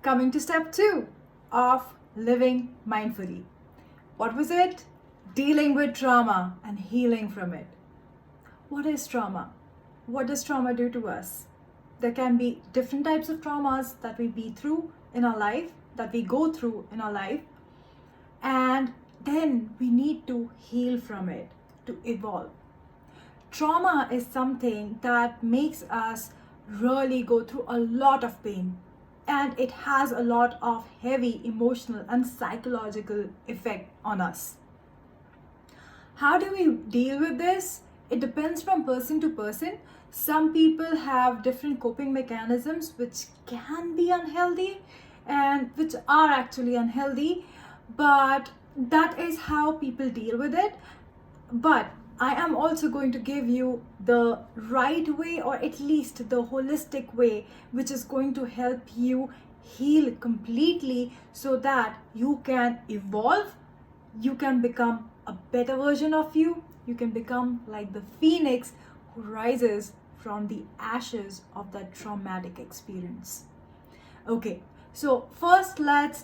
Coming to step 2 of living mindfully. What was it? Dealing with trauma and healing from it. What is trauma? What does trauma do to us? There can be different types of traumas that we be through in our life, that we go through in our life, and then we need to heal from it to evolve. Trauma is something that makes us really go through a lot of pain, and it has a lot of heavy emotional and psychological effect on us. How do we deal with this? It depends from person to person. Some people have different coping mechanisms which can be unhealthy and which are actually unhealthy, but that is how people deal with it. But I am also going to give you the right way, or at least the holistic way, which is going to help you heal completely so that you can evolve, you can become a better version of you, you can become like the phoenix who rises from the ashes of that traumatic experience. Okay, so first let's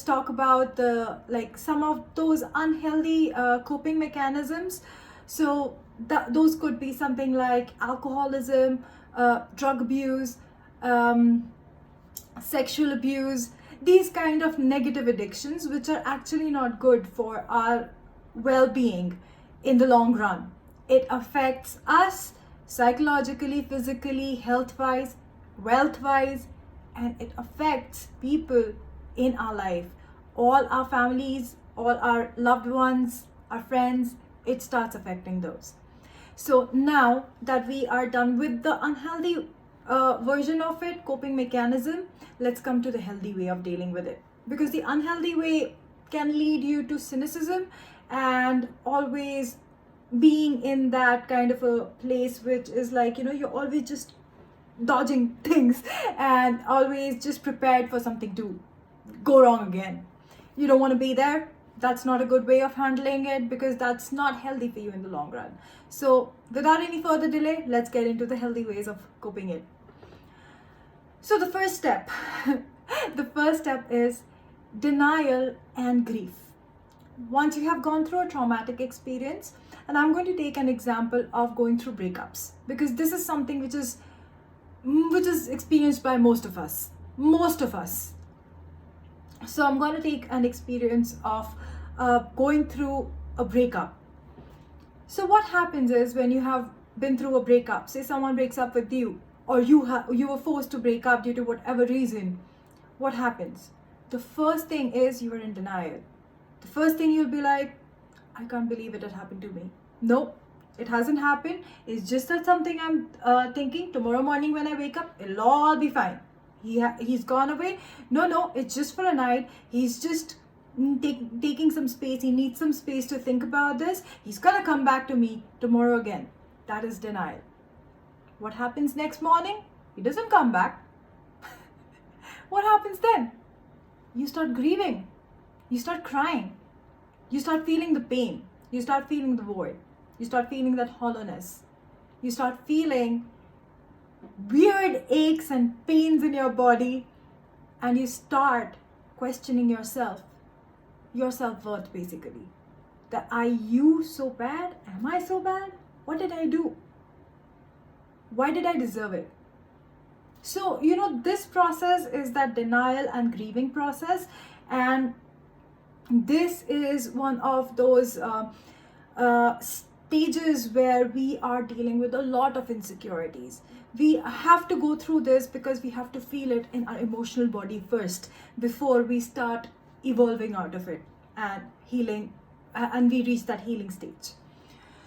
talk about some of those unhealthy coping mechanisms. So those could be something like alcoholism, drug abuse, sexual abuse, these kind of negative addictions which are actually not good for our well-being in the long run. It affects us psychologically, physically, health-wise, wealth-wise, and it affects people in our life, all our families, all our loved ones, our friends. It starts affecting those. So now that we are done with the unhealthy version of it, coping mechanism, let's come to the healthy way of dealing with it, because the unhealthy way can lead you to cynicism and always being in that kind of a place which is like, you're always just dodging things and always just prepared for something to go wrong again. You don't want to be there. That's not a good way of handling it, because that's not healthy for you in the long run. So without any further delay, let's get into the healthy ways of coping it. So the first step is denial and grief. Once you have gone through a traumatic experience, and I'm going to take an example of going through breakups, because this is something which is experienced by most of us. So I'm going to take an experience of going through a breakup. So what happens is, when you have been through a breakup, say someone breaks up with you, or you were forced to break up due to whatever reason, what happens? The first thing is you are in denial. The first thing you'll be like, I can't believe it had happened to me. No, it hasn't happened. It's just that something I'm thinking tomorrow morning when I wake up, it'll all be fine. He's gone away. No, it's just for a night. He's just taking some space. He needs some space to think about this. He's gonna come back to me tomorrow again. That is denial. What happens next morning? He doesn't come back. What happens then? You start grieving. You start crying. You start feeling the pain. You start feeling the void. You start feeling that hollowness. You start feeling weird aches and pains in your body, and you start questioning yourself, your self-worth basically. That, are you so bad? Am I so bad? What did I do? Why did I deserve it? So, this process is that denial and grieving process, and this is one of those stages where we are dealing with a lot of insecurities. We have to go through this because we have to feel it in our emotional body first before we start evolving out of it and healing, and we reach that healing stage.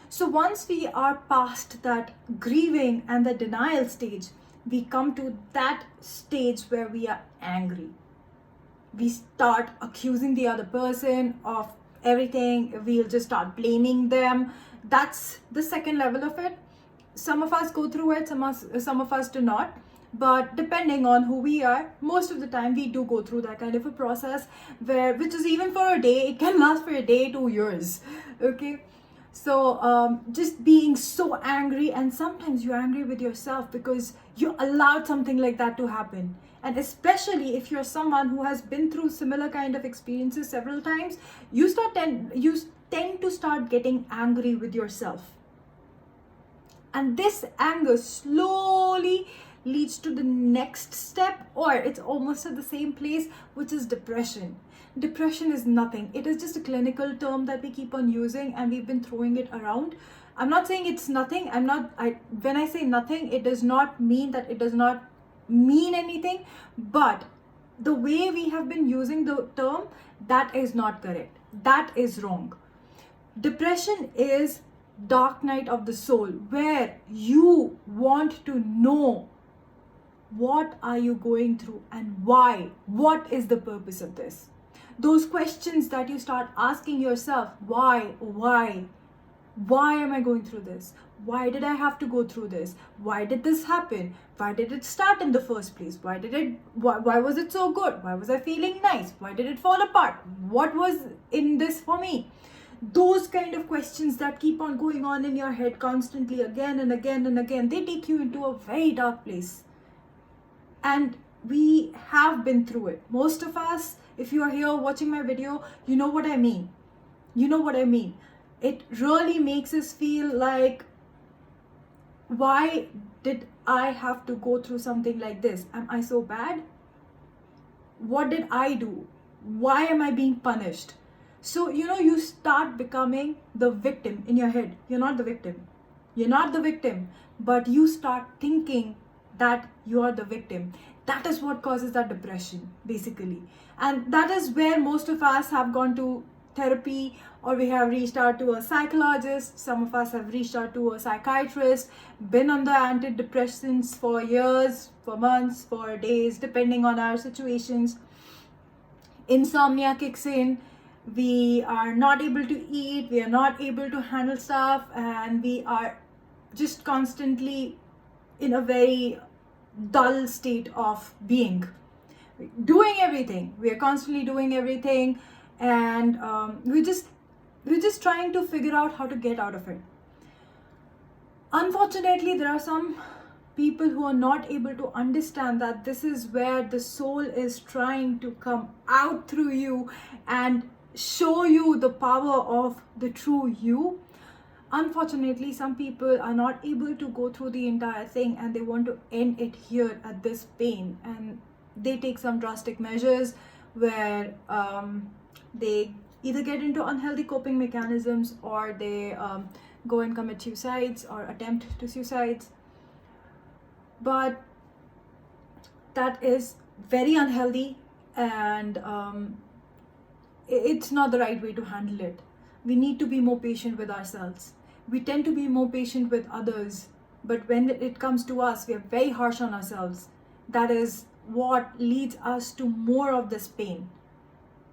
So once we are past that grieving and the denial stage, we come to that stage where we are angry. We start accusing the other person of everything. We'll just start blaming them. That's the second level of it. Some of us go through it, some of us do not. But depending on who we are, most of the time we do go through that kind of a process which is even for a day, it can last for a day, 2 years. Okay. So just being so angry, and sometimes you're angry with yourself because you allowed something like that to happen. And especially if you're someone who has been through similar kind of experiences several times, you tend to start getting angry with yourself. And this anger slowly leads to the next step, or it's almost at the same place, which is depression. Depression is nothing. It is just a clinical term that we keep on using, and we've been throwing it around. I'm not saying it's nothing. When I say nothing, it does not mean that it does not mean anything, but the way we have been using the term, that is not correct. That is wrong. Depression is dark night of the soul, where you want to know what are you going through and why. What is the purpose of this? Those questions that you start asking yourself, why am I going through this? Why did I have to go through this? Why did this happen? Why did it start in the first place? Why was it so good? Why was I feeling nice? Why did it fall apart? What was in this for me? Those kind of questions that keep on going on in your head constantly, again and again and again, they take you into a very dark place. And we have been through it. Most of us, if you are here watching my video, you know what I mean. You know what I mean. It really makes us feel like, why did I have to go through something like this? Am I so bad? What did I do? Why am I being punished? So, you start becoming the victim in your head. You're not the victim. You're not the victim, but you start thinking that you are the victim. That is what causes that depression, basically. And that is where most of us have gone to therapy, or we have reached out to a psychologist. Some of us have reached out to a psychiatrist, been on the antidepressants for years, for months, for days, depending on our situations. Insomnia kicks in. We are not able to eat, we are not able to handle stuff, and we are just constantly in a very dull state of being. Doing everything. We are constantly doing everything, and we're just trying to figure out how to get out of it. Unfortunately, there are some people who are not able to understand that this is where the soul is trying to come out through you and show you the power of the true you. Unfortunately, some people are not able to go through the entire thing, and they want to end it here at this pain, and they take some drastic measures where they either get into unhealthy coping mechanisms, or they go and commit suicides or attempt to suicides. But that is very unhealthy, and it's not the right way to handle it. We need to be more patient with ourselves. We tend to be more patient with others, but when it comes to us, we are very harsh on ourselves. That is what leads us to more of this pain.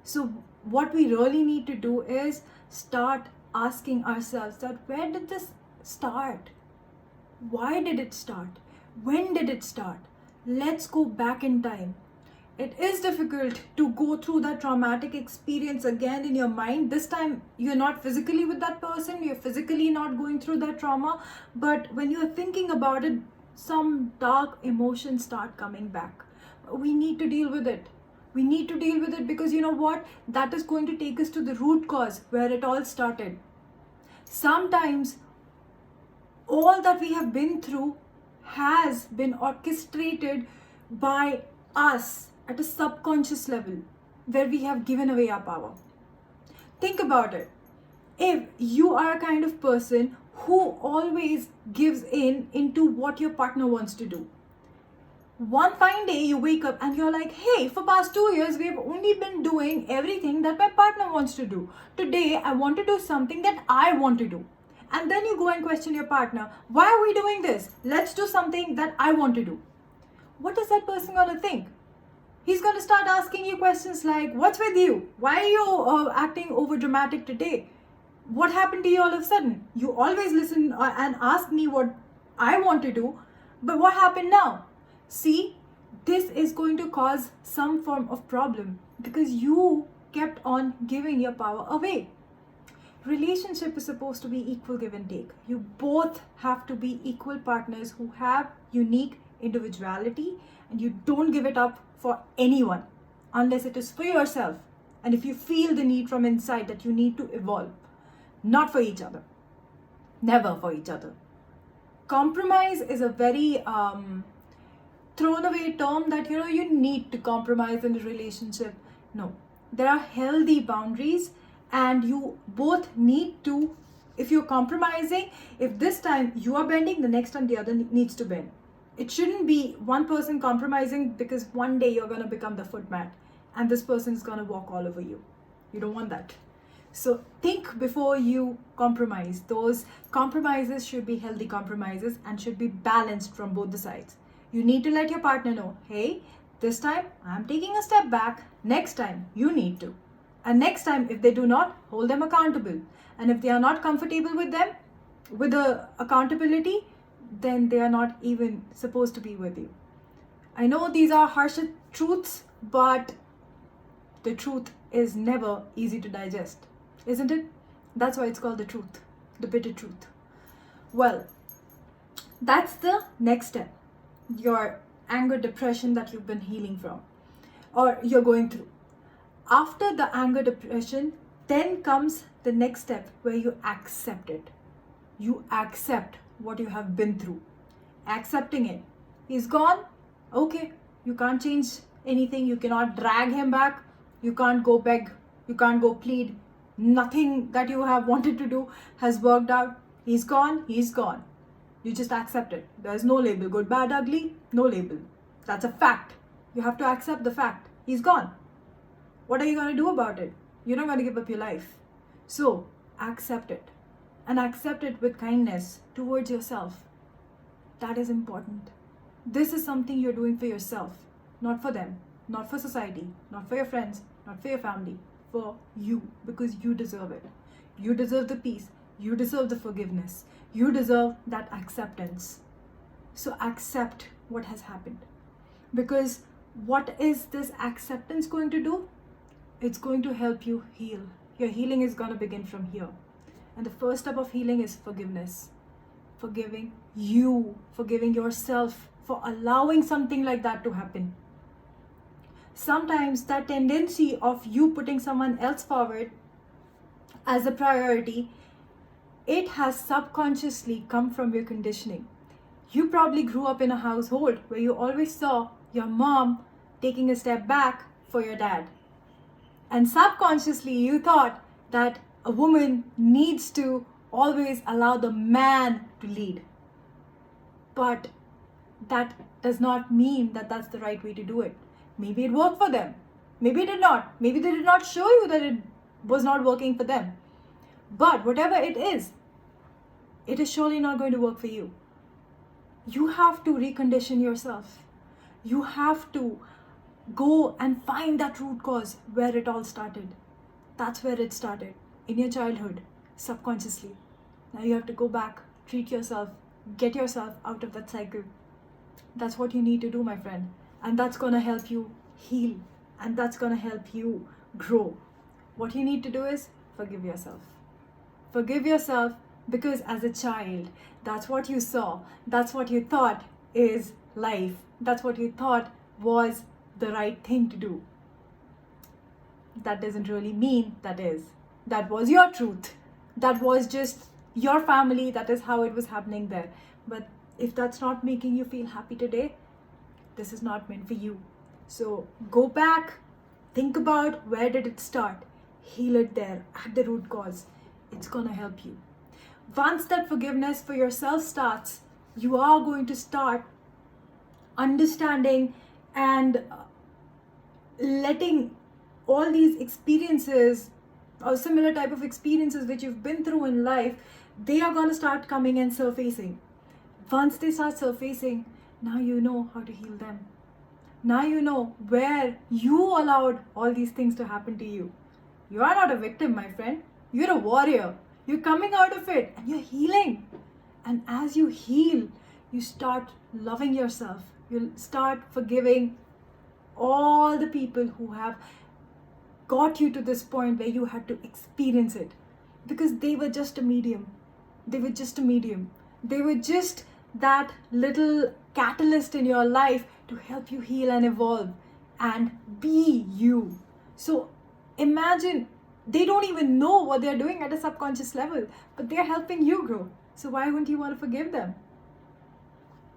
So what we really need to do is start asking ourselves that, where did this start? Why did it start? When did it start? Let's go back in time. It is difficult to go through that traumatic experience again in your mind. This time you're not physically with that person, you're physically not going through that trauma, but when you're thinking about it, some dark emotions start coming back. We need to deal with it. We need to deal with it, because you know what? That is going to take us to the root cause where it all started. Sometimes all that we have been through has been orchestrated by us at a subconscious level, where we have given away our power. Think about it. If you are a kind of person who always gives into what your partner wants to do, one fine day you wake up and you're like, hey, for past 2 years we have only been doing everything that my partner wants to do. Today I want to do something that I want to do. And then you go and question your partner, why are we doing this? Let's do something that I want to do. What is that person going to think? He's going to start asking you questions like, what's with you? Why are you acting over dramatic today? What happened to you all of a sudden? You always listen and ask me what I want to do, but what happened now? See, this is going to cause some form of problem, because you kept on giving your power away. Relationship is supposed to be equal give and take. You both have to be equal partners who have unique individuality and you don't give it up for anyone unless it is for yourself. And if you feel the need from inside that you need to evolve, not for each other, never for each other. Compromise is a very thrown away term that you need to compromise in a relationship. No, there are healthy boundaries, and you both need to. If you're compromising, if this time you are bending, the next time the other needs to bend. It shouldn't be one person compromising, because one day you're going to become the footmat and this person is going to walk all over you. You don't want that. So think before you compromise. Those compromises should be healthy compromises and should be balanced from both the sides. You need to let your partner know, hey, this time I'm taking a step back. Next time you need to. And next time, if they do not, hold them accountable. And if they are not comfortable with the accountability, then they are not even supposed to be with you. I know these are harsh truths, but the truth is never easy to digest, isn't it? That's why it's called the truth, the bitter truth. Well, that's the next step. Your anger, depression that you've been healing from, or you're going through. After the anger, depression, then comes the next step where you accept it. You accept what you have been through. Accepting it. He's gone. Okay. You can't change anything. You cannot drag him back. You can't go beg. You can't go plead. Nothing that you have wanted to do has worked out. He's gone. He's gone. You just accept it. There's no label. Good, bad, ugly. No label. That's a fact. You have to accept the fact. He's gone. What are you going to do about it? You're not going to give up your life. So accept it. And accept it with kindness towards yourself. That is important. This is something you're doing for yourself. Not for them. Not for society. Not for your friends. Not for your family. For you. Because you deserve it. You deserve the peace. You deserve the forgiveness. You deserve that acceptance. So accept what has happened. Because what is this acceptance going to do? It's going to help you heal. Your healing is going to begin from here. And the first step of healing is forgiveness. Forgiving you. Forgiving yourself for allowing something like that to happen. Sometimes that tendency of you putting someone else forward as a priority, it has subconsciously come from your conditioning. You probably grew up in a household where you always saw your mom taking a step back for your dad. And subconsciously you thought that a woman needs to always allow the man to lead. But that does not mean that that's the right way to do it. Maybe it worked for them. Maybe it did not. Maybe they did not show you that it was not working for them. But whatever it is surely not going to work for you. You have to recondition yourself. You have to go and find that root cause where it all started. That's where it started, in your childhood, subconsciously. Now you have to go back, treat yourself, get yourself out of that cycle. That's what you need to do, my friend. And that's going to help you heal. And that's going to help you grow. What you need to do is forgive yourself. Forgive yourself, because as a child, that's what you saw. That's what you thought is life. That's what you thought was the right thing to do. That doesn't really mean that is. That was your truth. That was just your family. That is how it was happening there. But if that's not making you feel happy today, this is not meant for you. So go back, think about where did it start. Heal it there at the root cause. It's gonna help you. Once that forgiveness for yourself starts, you are going to start understanding and letting all these experiences or similar type of experiences which you've been through in life, they are going to start coming and surfacing. Once they start surfacing, now you know how to heal them. Now you know where you allowed all these things to happen to you. You are not a victim, my friend. You're a warrior. You're coming out of it and you're healing. And as you heal, you start loving yourself. You'll start forgiving all the people who have got you to this point where you had to experience it. Because they were just a medium. They were just a medium. They were just that little catalyst in your life to help you heal and evolve and be you. So imagine they don't even know what they're doing at a subconscious level, but they're helping you grow. So why wouldn't you want to forgive them?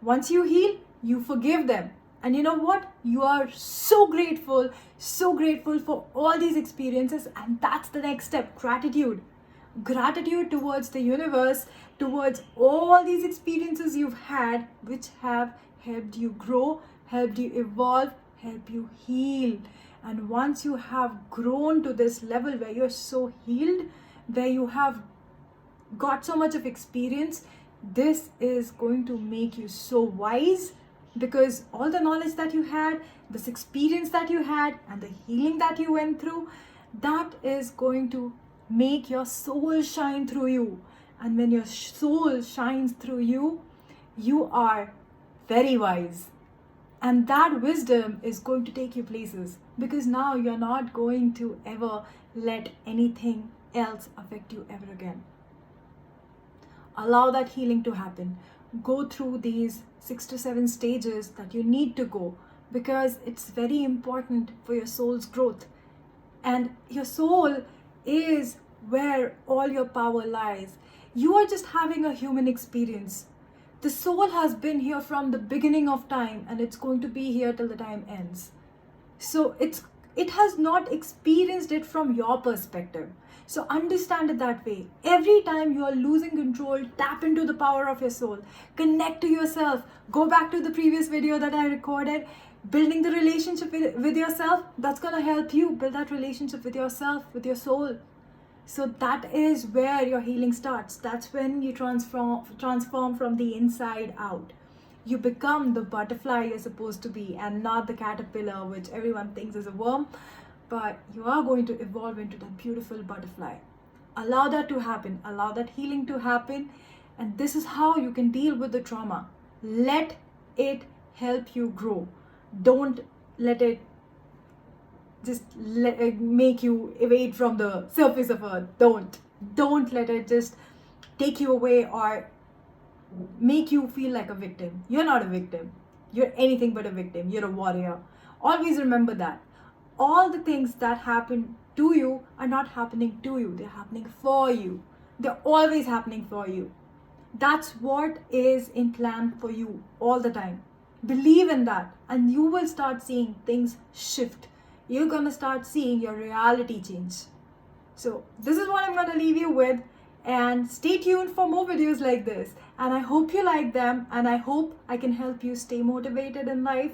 Once you heal, you forgive them. And you know what? You are so grateful for all these experiences. And that's the next step, gratitude. Gratitude towards the universe, towards all these experiences you've had, which have helped you grow, helped you evolve, helped you heal. And once you have grown to this level where you're so healed, where you have got so much of experience, this is going to make you so wise, because all the knowledge that you had, this experience that you had, and the healing that you went through, that is going to make your soul shine through you. And when your soul shines through you, you are very wise. And that wisdom is going to take you places, because now you're not going to ever let anything else affect you ever again. Allow that healing to happen. Go through these 6 to 7 stages that you need to go, because it's very important for your soul's growth. And your soul is where all your power lies. You are just having a human experience. The soul has been here from the beginning of time, and it's going to be here till the time ends. So it has not experienced it from your perspective. So understand it that way. Every time you are losing control, tap into the power of your soul. Connect to yourself. Go back to the previous video that I recorded. Building the relationship with yourself. That's going to help you build that relationship with yourself, with your soul. So that is where your healing starts. That's when you transform from the inside out. You become the butterfly you're supposed to be, and not the caterpillar, which everyone thinks is a worm. But you are going to evolve into that beautiful butterfly. Allow that to happen. Allow that healing to happen. And this is how you can deal with the trauma. Let it help you grow. Don't let it just make you evade from the surface of earth. Don't let it just take you away or make you feel like a victim. You're not a victim. You're anything but a victim. You're a warrior. Always remember that. All the things that happen to you are not happening to you. They're happening for you. They're always happening for you. That's what is in plan for you all the time. Believe in that, and you will start seeing things shift. You're going to start seeing your reality change. So this is what I'm going to leave you with, and stay tuned for more videos like this. And I hope you like them, and I hope I can help you stay motivated in life.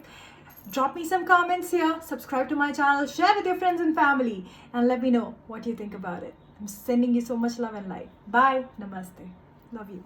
Drop me some comments here, subscribe to my channel, share with your friends and family, and let me know what you think about it. I'm sending you so much love and light. Bye. Namaste. Love you.